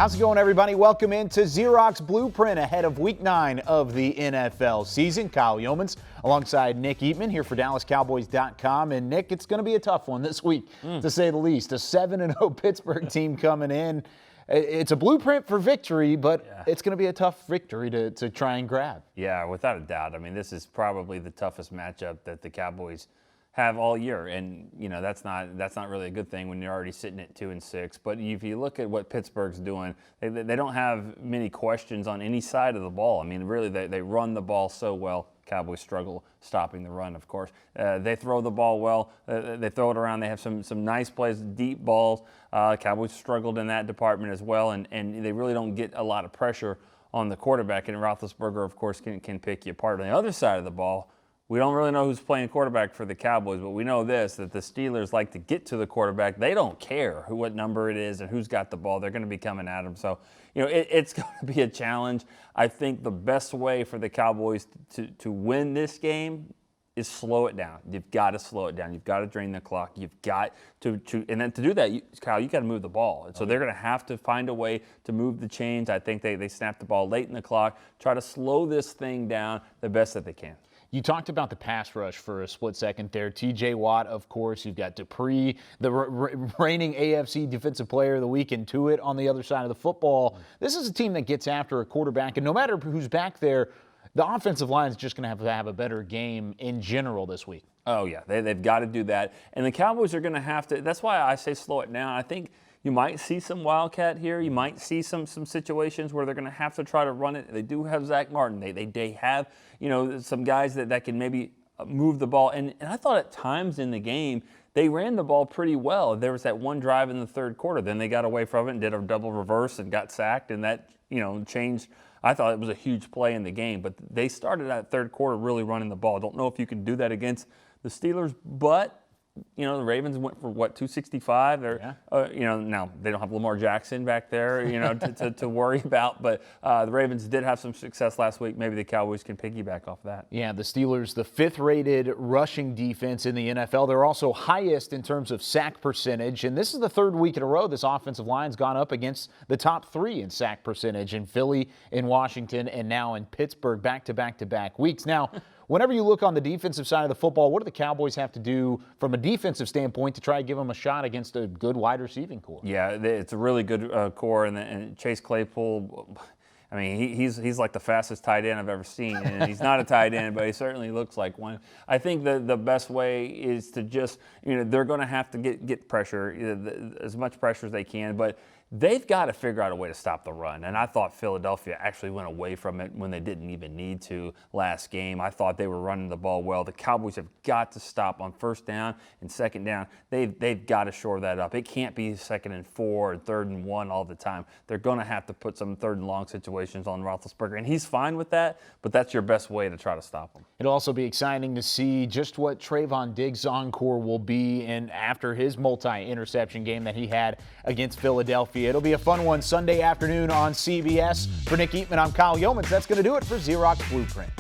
How's it going, everybody? Welcome into Xerox Blueprint ahead of Week 9 of the NFL season. Kyle Yeomans alongside Nick Eatman here for DallasCowboys.com. And Nick, it's going to be a tough one this week, to say the least. A 7-0 Pittsburgh team coming in. It's a blueprint for victory, but it's going to be a tough victory to try and grab. Yeah, without a doubt. I mean, this is probably the toughest matchup that the Cowboys have all year, and that's not really a good thing when you're already sitting at 2-6. But if you look at what Pittsburgh's doing, they don't have many questions on any side of the ball. I mean, really, they run the ball so well. Cowboys struggle stopping the run, of course. They throw the ball well. They throw it around. They have some nice plays, deep balls. Cowboys struggled in that department as well, and they really don't get a lot of pressure on the quarterback. And Roethlisberger, of course, can pick you apart. On the other side of the ball, we don't really know who's playing quarterback for the Cowboys, but we know this, that the Steelers like to get to the quarterback. They don't care what number it is and who's got the ball. They're going to be coming at them. So, it's going to be a challenge. I think the best way for the Cowboys to win this game is slow it down. You've got to slow it down. You've got to drain the clock. You've got to and then to do that, Kyle, you got to move the ball. And so they're going to have to find a way to move the chains. I think they snap the ball late in the clock, try to slow this thing down the best that they can. You talked about the pass rush for a split second there. T.J. Watt, of course. You've got Dupree, the reigning AFC Defensive Player of the Week, and Tuitt on the other side of the football. This is a team that gets after a quarterback, and no matter who's back there, the offensive line is just going to have a better game in general this week. Oh, yeah. They've got to do that. And the Cowboys are going to have to – that's why I say slow it down. I think – you might see some wildcat here. You might see some situations where they're going to have to try to run it. They do have Zach Martin. They have some guys that can maybe move the ball. And I thought at times in the game they ran the ball pretty well. There was that one drive in the third quarter. Then they got away from it and did a double reverse and got sacked, and that changed. I thought it was a huge play in the game. But they started that third quarter really running the ball. I don't know if you can do that against the Steelers, but the Ravens went for 265. Now they don't have Lamar Jackson back there, to worry about. But the Ravens did have some success last week. Maybe the Cowboys can piggyback off that. Yeah, the Steelers, the 5th-rated rushing defense in the NFL. They're also highest in terms of sack percentage. And this is the 3rd week in a row this offensive line's gone up against the top 3 in sack percentage in Philly, in Washington, and now in Pittsburgh, back-to-back weeks. Now, whenever you look on the defensive side of the football, what do the Cowboys have to do from a defensive standpoint to try to give them a shot against a good wide receiving core? Yeah, it's a really good core, and Chase Claypool, I mean, he's like the fastest tight end I've ever seen, and he's not a tight end, but he certainly looks like one. I think the best way is to just, they're going to have to get pressure, as much pressure as they can, but they've got to figure out a way to stop the run. And I thought Philadelphia actually went away from it when they didn't even need to last game. I thought they were running the ball well. The Cowboys have got to stop on 1st down and 2nd down. They've got to shore that up. It can't be 2nd and 4 and 3rd and 1 all the time. They're going to have to put some 3rd and long situations on Roethlisberger, and he's fine with that, but that's your best way to try to stop him. It'll also be exciting to see just what Trayvon Diggs' encore will be after his multi-interception game that he had against Philadelphia. It'll be a fun one Sunday afternoon on CBS. For Nick Eatman, I'm Kyle Yeomans. That's going to do it for Xerox Blueprint.